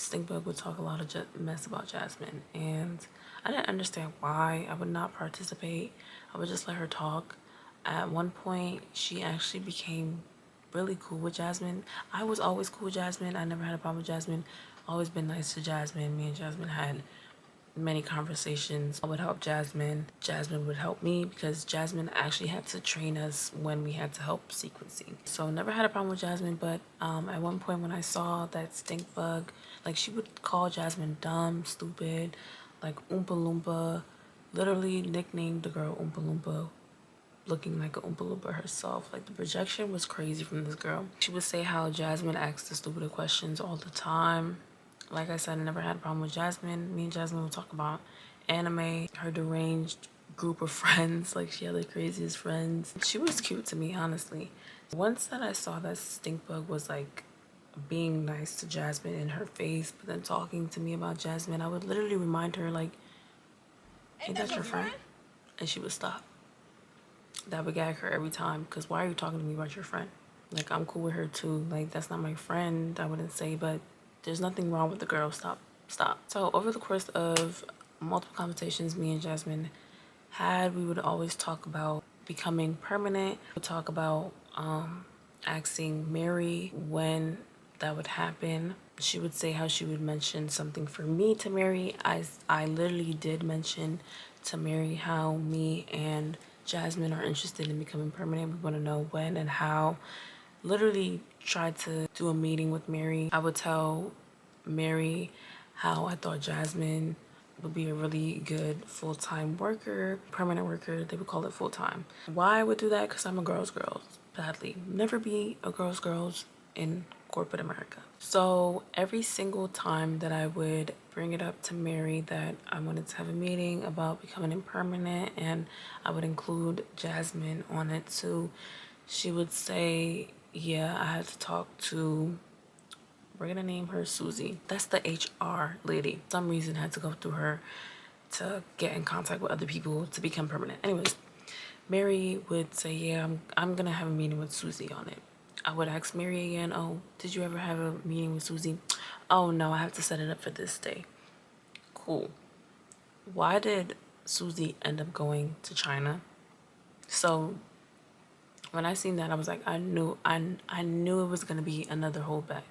Stinkbug would talk a lot of mess about Jasmine, and I didn't understand why. I would not participate. I would just let her talk. At one point, she actually became really cool with Jasmine. I was always cool with Jasmine. I never had a problem with Jasmine. Always been nice to Jasmine. Me and Jasmine had many conversations. I would help Jasmine. Jasmine would help me because Jasmine actually had to train us when we had to help sequencing. So never had a problem with Jasmine, but at one point when I saw that Stinkbug, like she would call Jasmine dumb, stupid, like Oompa Loompa, literally nicknamed the girl Oompa Loompa, looking like an Oompa Loompa herself. Like the projection was crazy from this girl. She would say how Jasmine asked the stupid questions all the time. Like I said, I never had a problem with Jasmine. Me and Jasmine would talk about anime, her deranged group of friends. Like she had the craziest friends. She was cute to me, honestly. Once that I saw that Stinkbug was like being nice to Jasmine in her face, but then talking to me about Jasmine, I would literally remind her like, ain't that your friend? And she would stop. That would gag her every time, because why are you talking to me about your friend? Like, I'm cool with her too. Like, that's not my friend, I wouldn't say, but there's nothing wrong with the girl. Stop. So over the course of multiple conversations me and Jasmine had, we would always talk about becoming permanent. We would talk about asking Mary when that would happen. She would say how she would mention something for me to Mary. I literally did mention to Mary how me and Jasmine are interested in becoming permanent. We want to know when and how. Literally tried to do a meeting with Mary. I would tell Mary how I thought Jasmine would be a really good full-time worker, permanent worker. They would call it full-time. Why I would do that? Because I'm a girl's badly. Never be a girl's in corporate America. So every single time that I would bring it up to Mary that I wanted to have a meeting about becoming permanent, and I would include Jasmine on it too, she would say, yeah, I had to talk to, we're gonna name her Susie. That's the HR lady. For some reason I had to go through her to get in contact with other people to become permanent. Anyways, Mary would say, yeah, I'm gonna have a meeting with Susie on it. I would ask Mary again, oh, did you ever have a meeting with Susie? Oh no, I have to set it up for this day. Cool. Why did Susie end up going to China? So when I seen that, I was like, I knew it was gonna be another holdback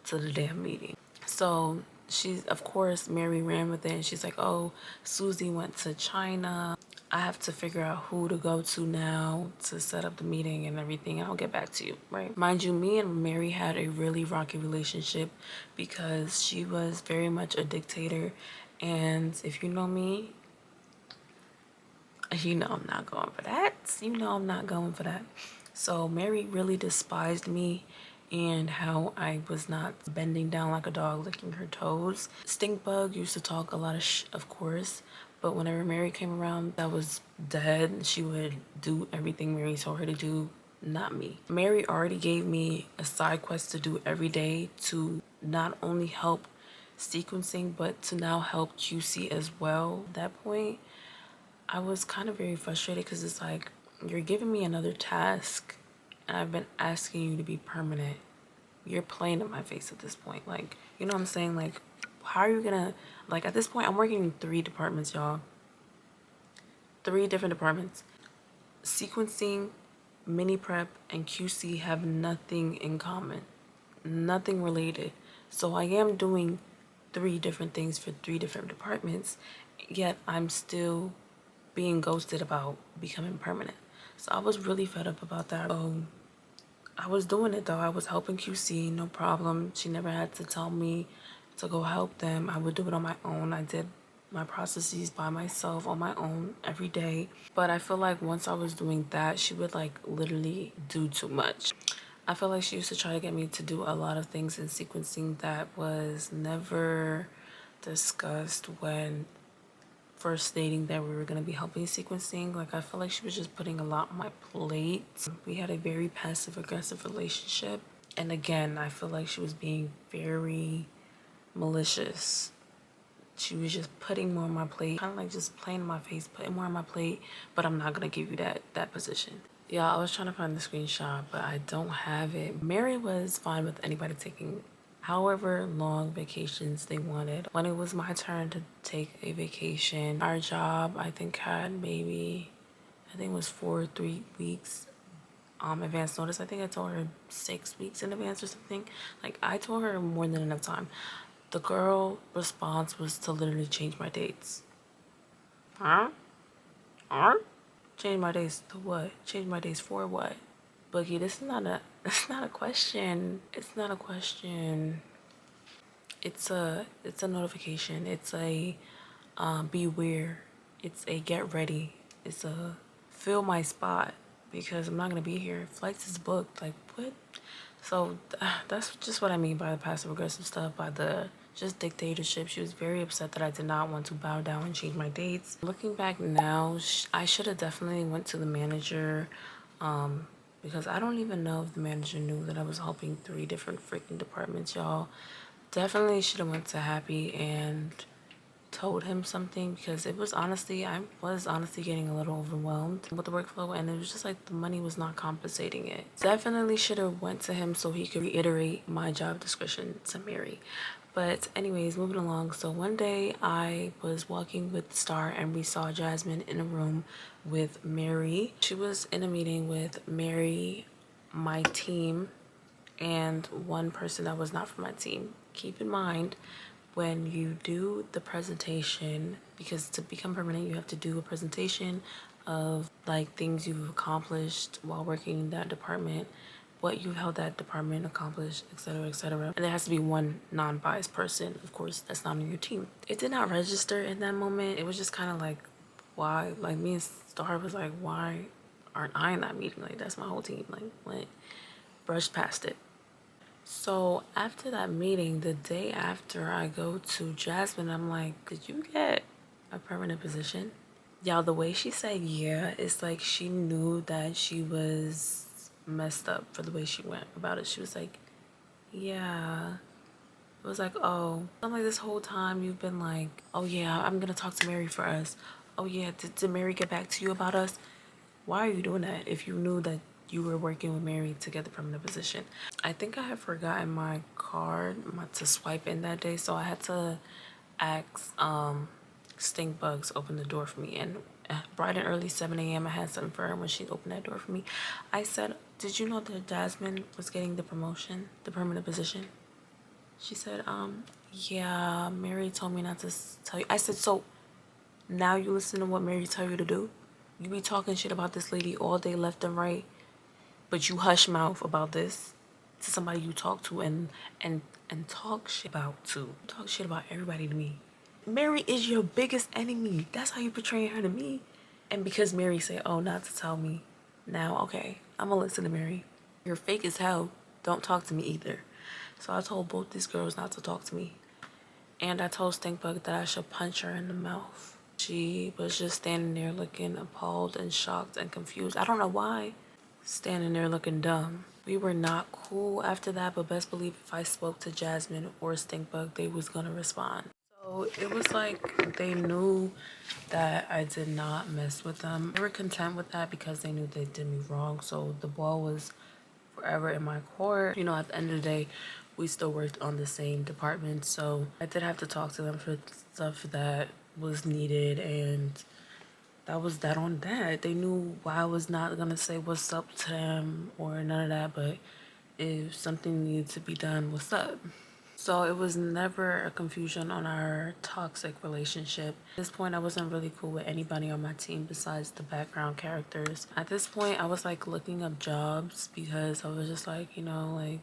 to the damn meeting. So she's, of course, Mary ran with it, and she's like, oh, Susie went to China. I have to figure out who to go to now to set up the meeting and everything. I'll get back to you, right? Mind you, me and Mary had a really rocky relationship because she was very much a dictator. And if you know me, you know I'm not going for that. You know I'm not going for that. So Mary really despised me and how I was not bending down like a dog licking her toes. Stinkbug used to talk a lot of of course, but whenever Mary came around, that was dead. She would do everything Mary told her to do, not me. Mary already gave me a side quest to do every day to not only help sequencing, but to now help QC as well. At that point, I was kind of very frustrated because it's like, you're giving me another task and I've been asking you to be permanent. You're playing in my face at this point. Like, you know what I'm saying? Like, how are you gonna, like, at this point, I'm working in 3 departments, y'all. 3 different departments. Sequencing, mini prep, and QC have nothing in common. Nothing related. So I am doing 3 different things for 3 different departments, yet I'm still being ghosted about becoming permanent. So I was really fed up about that. I was doing it though. I was helping QC, no problem. She never had to tell me to go help them. I would do it on my own. I did my processes by myself on my own every day. But I feel like once I was doing that, she would like literally do too much. I feel like she used to try to get me to do a lot of things in sequencing that was never discussed when first stating that we were going to be helping sequencing. Like, I feel like she was just putting a lot on my plate. We had a very passive aggressive relationship, and again, I feel like she was being very malicious. She was just putting more on my plate, kind of like just playing in my face, putting more on my plate, but I'm not going to give you that position. Yeah, I was trying to find the screenshot, but I don't have it. Mary was fine with anybody however long vacations they wanted. When it was my turn to take a vacation, our job I think had maybe, I think it was 3 weeks advance notice. I think I told her 6 weeks in advance or something. Like, I told her more than enough time. The girl response was to literally change my dates. Huh? Huh? Change my days to what? Change my days for what? Boogie, this is not a, it's not a question. It's not a question. It's a notification. It's a beware. It's a get ready. It's a fill my spot because I'm not gonna be here. Flights is booked. Like, what? So that's just what I mean by the passive aggressive stuff, by the just dictatorship. She was very upset that I did not want to bow down and change my dates. Looking back now, I should have definitely went to the manager, because I don't even know if the manager knew that I was helping 3 different freaking departments, y'all. Definitely should have went to Happy and told him something, because I was honestly getting a little overwhelmed with the workflow, and it was just like the money was not compensating it. Definitely should have went to him so he could reiterate my job description to Mary. But anyways, moving along. So one day I was walking with Star and we saw Jasmine in a room with Mary. She was in a meeting with Mary, my team, and one person that was not from my team. Keep in mind, when you do the presentation, because to become permanent you have to do a presentation of like things you've accomplished while working in that department, what you held that department accomplished, etc., etc. And there has to be one non-biased person, of course, that's not on your team. It did not register in that moment. It was just kind of like, why? Like, me and Star was like, why aren't I in that meeting? Like, that's my whole team. Like, what? Brushed past it. So after that meeting, the day after, I go to Jasmine. I'm like, did you get a permanent position? Y'all, the way she said yeah, it's like she knew that she was messed up for the way she went about it. She was like, yeah. It was like, oh. I'm like, this whole time you've been like, oh yeah, I'm gonna talk to Mary for us. Oh yeah, did Mary get back to you about us? Why are you doing that if you knew that you were working with Mary to get the permanent position? I think I had forgotten my card to swipe in that day, so I had to ask Stink Bugs open the door for me. And bright and early 7 a.m. I had something for her when she opened that door for me. I said, did you know that Jasmine was getting the promotion, the permanent position? She said, yeah, Mary told me not to tell you. I said, so now you listen to what Mary tell you to do? You be talking shit about this lady all day left and right, but you hush mouth about this to somebody you talk to and talk shit about too. Talk shit about everybody to me. Mary is your biggest enemy. That's how you portraying her to me. And because Mary said, oh, not to tell me, now, okay, I'm gonna listen to Mary. You're fake as hell. Don't talk to me either. So I told both these girls not to talk to me. And I told Stinkbug that I should punch her in the mouth. She was just standing there looking appalled and shocked and confused. I don't know why. Standing there looking dumb. We were not cool after that, but best believe if I spoke to Jasmine or Stinkbug, they was gonna respond. So it was like they knew that I did not mess with them. They were content with that because they knew they did me wrong. So the ball was forever in my court. You know, at the end of the day, we still worked on the same department. So I did have to talk to them for stuff that was needed, and that was that on that. They knew why I was not gonna say what's up to them or none of that, but if something needed to be done, what's up? So it was never a confusion on our toxic relationship. At this point, I wasn't really cool with anybody on my team besides the background characters. At this point, I was like looking up jobs because I was just like, you know, like,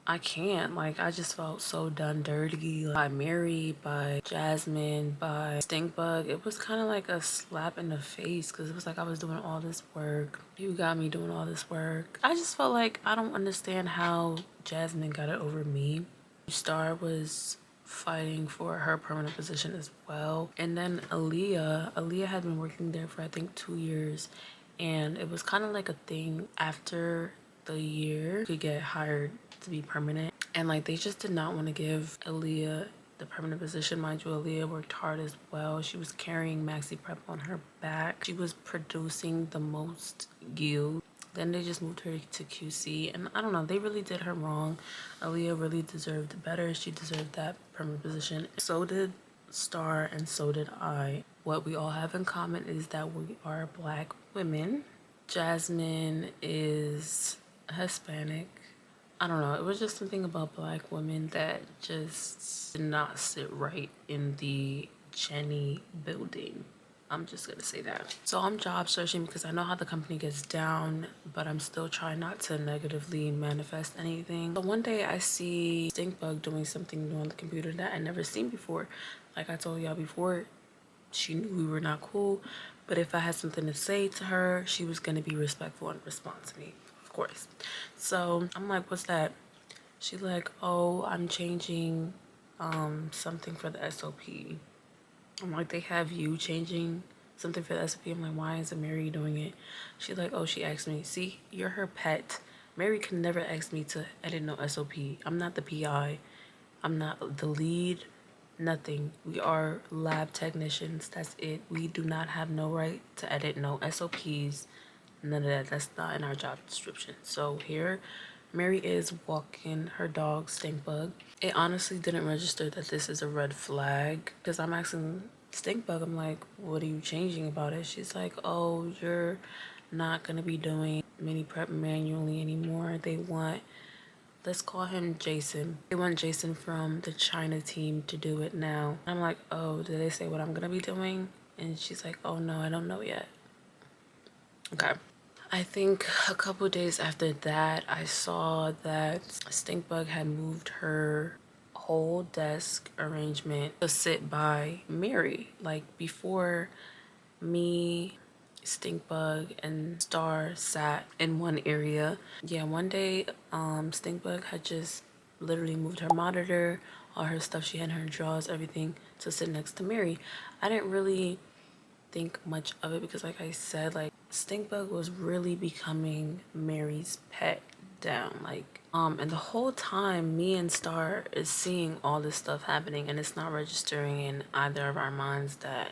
I can't. Like, I just felt so done dirty by Mary, by Jasmine, by Stinkbug. It was kind of like a slap in the face because it was like I was doing all this work. You got me doing all this work. I just felt like I don't understand how Jasmine got it over me. Star was fighting for her permanent position as well. And then Aaliyah had been working there for I think 2 years. And it was kind of like a thing after the year you could get hired to be permanent. And like they just did not want to give Aaliyah the permanent position. Mind you, Aaliyah worked hard as well. She was carrying Maxi Prep on her back. She was producing the most yield Then they just moved her to QC, and I don't know, they really did her wrong. Aaliyah really deserved better. She deserved that permanent position. So did Star, and so did I. What we all have in common is that we are Black women. Jasmine is Hispanic. I don't know, it was just something about Black women that just did not sit right in the Jenny building. I'm just gonna say that. So I'm job searching because I know how the company gets down, but I'm still trying not to negatively manifest anything. So one day I see Stinkbug doing something new on the computer that I never seen before. Like I told y'all before, she knew we were not cool, but if I had something to say to her, she was gonna be respectful and respond to me, of course. So I'm like, what's that? She's like, oh, I'm changing something for the SOP. I'm like, they have you changing something for the SOP? I'm like, why isn't Mary doing it? She's like, oh, she asked me. See, you're her pet. Mary can never ask me to edit no SOP. I'm not the PI. I'm not the lead. Nothing. We are lab technicians. That's it. We do not have no right to edit no SOPs. None of that. That's not in our job description. So here Mary is walking her dog Stinkbug. It honestly didn't register that this is a red flag because I'm asking Stinkbug, I'm like, what are you changing about it? She's like, oh, you're not gonna be doing mini prep manually anymore. They want, let's call him Jason. They want Jason from the China team to do it now. I'm like, oh, did they say what I'm gonna be doing? And she's like, oh no, I don't know yet. Okay. I think a couple days after that, I saw that Stinkbug had moved her whole desk arrangement to sit by Mary. Like before, me, Stinkbug, and Star sat in one area. Yeah, one day, Stinkbug had just literally moved her monitor, all her stuff she had in her drawers, everything, to sit next to Mary. I didn't really think much of it because, like I said, like Stinkbug was really becoming Mary's pet down. Like and the whole time me and Star is seeing all this stuff happening, and it's not registering in either of our minds that,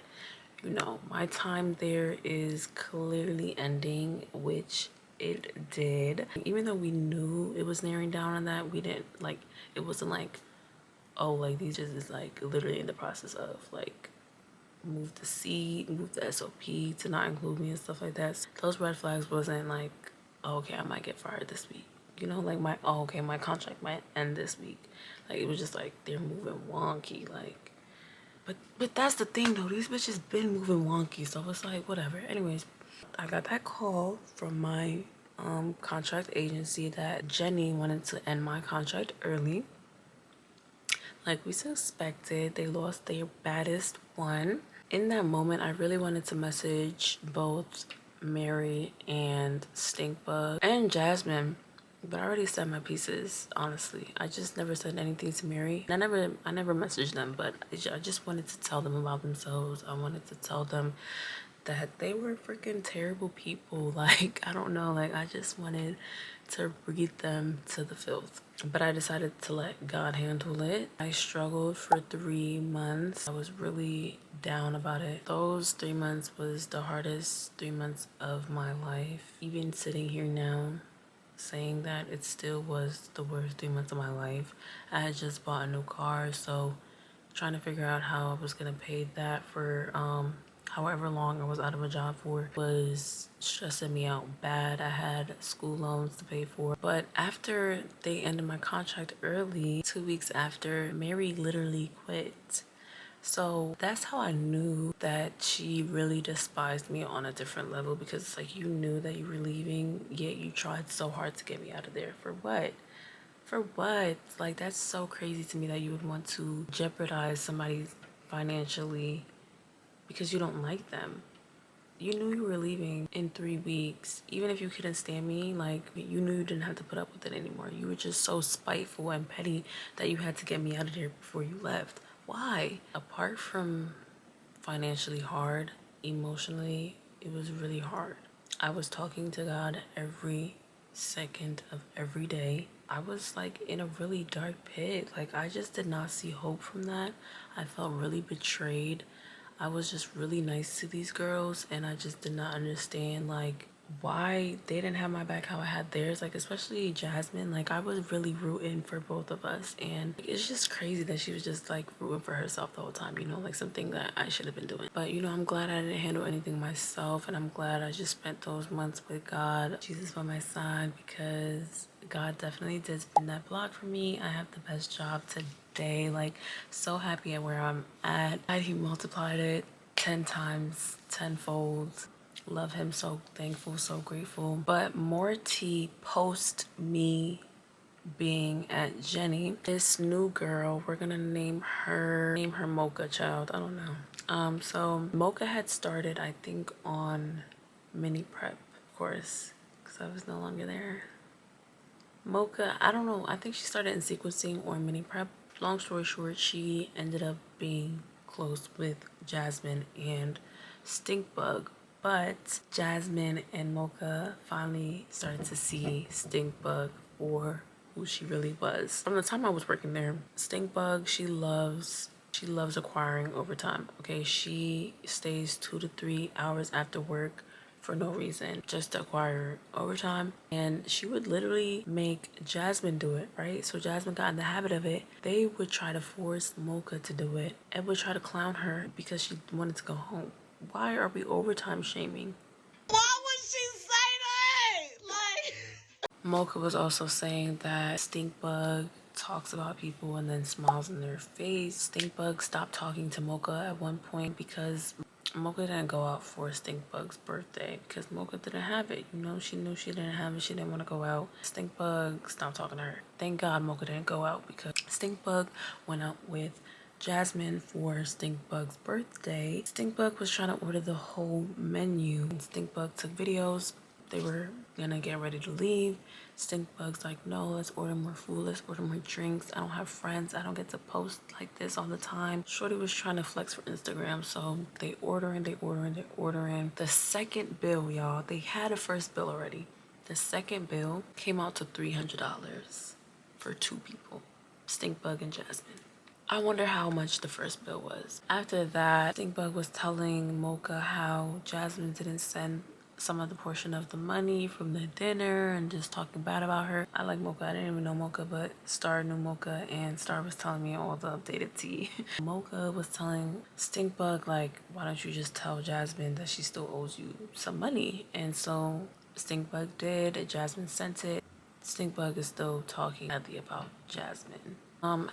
you know, my time there is clearly ending, which it did. Even though we knew it was narrowing down on that, we didn't like, it wasn't like, oh, like these just is like literally in the process of like move the seat, move the SOP to not include me and stuff like that. Those red flags wasn't like, oh, okay, I might get fired this week. You know, like my, oh, okay, my contract might end this week. Like it was just like they're moving wonky. Like, but that's the thing though. These bitches been moving wonky, so it's like whatever. Anyways, I got that call from my contract agency that Jenny wanted to end my contract early. Like we suspected, they lost their baddest one. In that moment, I really wanted to message both Mary and Stinkbug and Jasmine, but I already said my pieces, honestly. I just never said anything to Mary. I never messaged them, but I just wanted to tell them about themselves. I wanted to tell them that they were freaking terrible people. Like, I don't know, like I just wanted to read them to the filth. But I decided to let God handle it. I struggled for 3 months. I was really down about it. Those 3 months was the hardest 3 months of my life. Even sitting here now saying that, it still was the worst 3 months of my life. I had just bought a new car, so trying to figure out how I was gonna pay that for however long I was out of a job for was stressing me out bad. I had school loans to pay for. But after they ended my contract early, 2 weeks after, Mary literally quit. So that's how I knew that she really despised me on a different level, because it's like, you knew that you were leaving, yet you tried so hard to get me out of there. For what? For what? Like, that's so crazy to me that you would want to jeopardize somebody financially because you don't like them. You knew you were leaving in 3 weeks. Even if you couldn't stand me, like, you knew you didn't have to put up with it anymore. You were just so spiteful and petty that you had to get me out of there before you left. Why? Apart from financially hard, emotionally, it was really hard. I was talking to God every second of every day. I was like in a really dark pit. Like, I just did not see hope from that. I felt really betrayed. I was just really nice to these girls, and I just did not understand like why they didn't have my back how I had theirs, like especially Jasmine. Like I was really rooting for both of us, and it's just crazy that she was just like rooting for herself the whole time, you know, like something that I should have been doing. But you know, I'm glad I didn't handle anything myself, and I'm glad I just spent those months with God, Jesus by my side, because God definitely did spin that block for me. I have the best job today, like so happy at where I'm at. He multiplied it 10 times, tenfold. Love him, so thankful, so grateful. But more tea post me being at Jenny. This new girl, we're gonna name her Mocha, child. I don't know. So Mocha had started, I think, on mini prep, of course, because I was no longer there. Mocha, I don't know. I think she started in sequencing or mini prep. Long story short, she ended up being close with Jasmine and Stinkbug. But Jasmine and Mocha finally started to see Stinkbug for who she really was. From the time I was working there, Stinkbug, she loves acquiring overtime. Okay, she stays 2 to 3 hours after work for no reason, just to acquire overtime. And she would literally make Jasmine do it, right? So Jasmine got in the habit of it. They would try to force Mocha to do it and would try to clown her because she wanted to go home. Why are we overtime shaming? Why would she say that? Like, Mocha was also saying that Stinkbug talks about people and then smiles in their face. Stinkbug stopped talking to Mocha at one point because Mocha didn't go out for Stinkbug's birthday because Mocha didn't have it. You know, she knew she didn't have it. She didn't want to go out. Stinkbug stopped talking to her. Thank God Mocha didn't go out because Stinkbug went out with Jasmine for Stinkbug's birthday. Stinkbug was trying to order the whole menu. And Stinkbug took videos. They were gonna get ready to leave. Stinkbug's like, no, let's order more food, let's order more drinks. I don't have friends, I don't get to post like this all the time. Shorty was trying to flex for Instagram, so they ordering. The second bill, y'all, they had a first bill already. The second bill came out to $300 for 2 people, Stinkbug and Jasmine. I wonder how much the first bill was. After that, Stinkbug was telling Mocha how Jasmine didn't send some of the portion of the money from the dinner and just talking bad about her. I like Mocha. I didn't even know Mocha, but Star knew Mocha, and Star was telling me all the updated tea. Mocha was telling Stinkbug, like, why don't you just tell Jasmine that she still owes you some money? And so Stinkbug did. Jasmine sent it. Stinkbug is still talking badly about Jasmine.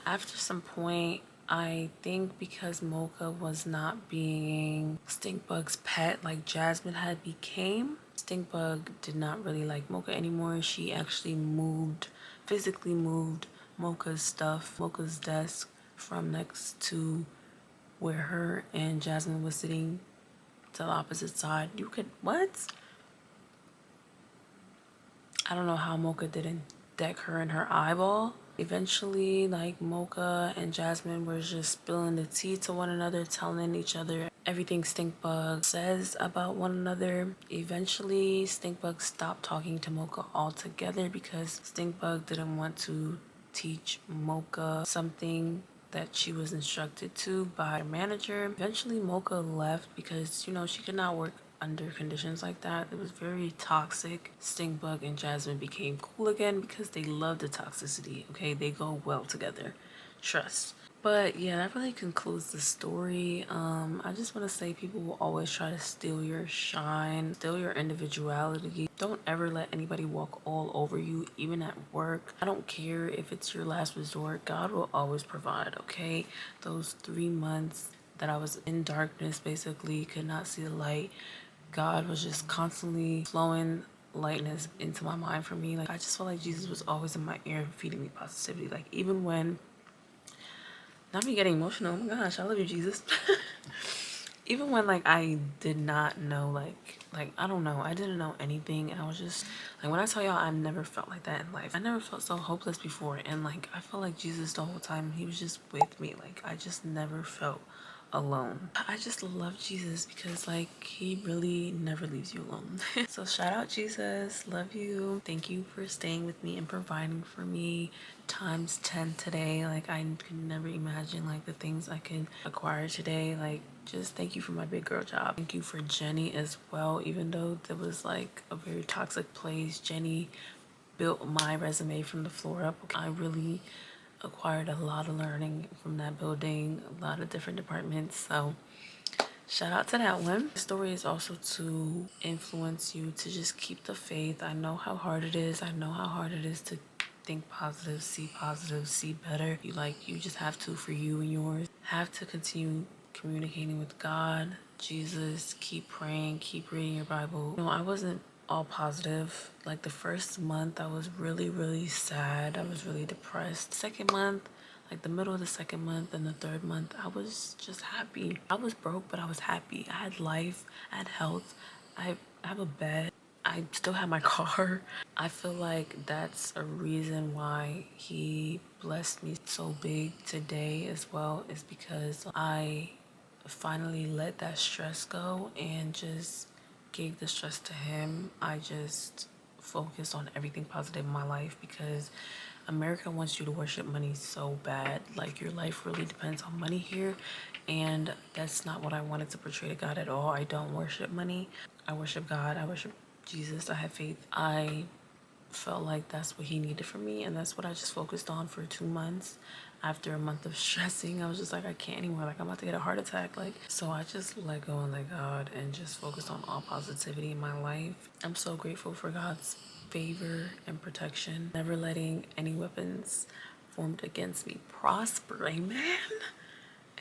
After some point, I think because Mocha was not being Stinkbug's pet like Jasmine had became, Stinkbug did not really like Mocha anymore. She actually physically moved Mocha's stuff, Mocha's desk from next to where her and Jasmine was sitting to the opposite side. You could, what? I don't know how Mocha didn't deck her in her eyeball. Eventually, like, Mocha and Jasmine were just spilling the tea to one another, telling each other everything Stinkbug says about one another. Eventually, Stinkbug stopped talking to Mocha altogether because Stinkbug didn't want to teach Mocha something that she was instructed to by her manager. Eventually, Mocha left because, you know, she could not work under conditions like that. It was very toxic. Stinkbug and Jasmine became cool again because they love the toxicity, okay? They go well together. Trust. But yeah, that really concludes the story. I just want to say people will always try to steal your shine, steal your individuality. Don't ever let anybody walk all over you, even at work. I don't care if it's your last resort. God will always provide, okay? Those 3 months that I was in darkness, basically, could not see the light. God was just constantly flowing lightness into my mind for me. Like, I just felt like Jesus was always in my ear feeding me positivity. Like, even when, not me getting emotional, oh my gosh, I love you, Jesus. Even when, like, I did not know, like I don't know, I didn't know anything. I was just, like, when I tell y'all, I never felt like that in life. I never felt so hopeless before. And, like, I felt like Jesus the whole time. He was just with me. Like, I just never felt alone. I just love Jesus because like he really never leaves you alone. So shout out Jesus, love you. Thank you for staying with me and providing for me times 10 today. Like I could never imagine like the things I could acquire today. Like just thank you for my big girl job. Thank you for Jenny as well. Even though there was like a very toxic place, Jenny built my resume from the floor up. I really acquired a lot of learning from that building, a lot of different departments. So shout out to that one. The story is also to influence you to just keep the faith. I know how hard it is. I know how hard it is to think positive, see better. You just have to, for you and yours, have to continue communicating with God, Jesus, keep praying, keep reading your Bible. You know, I wasn't all positive. Like the first month I was really sad. I was really depressed. Second month, like the middle of the second month and the third month, I was just happy. I was broke, but I was happy. I had life, I had health, I have a bed, I still have my car. I feel like that's a reason why he blessed me so big today as well, is because I finally let that stress go and just gave the stress to him. I just focused on everything positive in my life because America wants you to worship money so bad. Like your life really depends on money here, and that's not what I wanted to portray to God at all. I don't worship money. I worship God. I worship Jesus. I have faith. I felt like that's what he needed from me, and that's what I just focused on for 2 months. After a month of stressing, I was just like, I can't anymore. Like I'm about to get a heart attack. Like, so I just let go and let God and just focused on all positivity in my life. I'm so grateful for God's favor and protection, never letting any weapons formed against me prosper. Amen.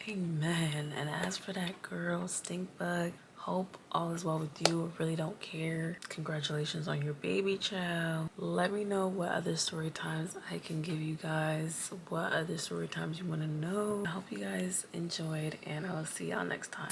Amen. And as for that girl, stink bug, hope all is well with you. I really don't care. Congratulations on your baby child. Let me know what other story times I can give you guys. What other story times you want to know. I hope you guys enjoyed, and I'll see y'all next time.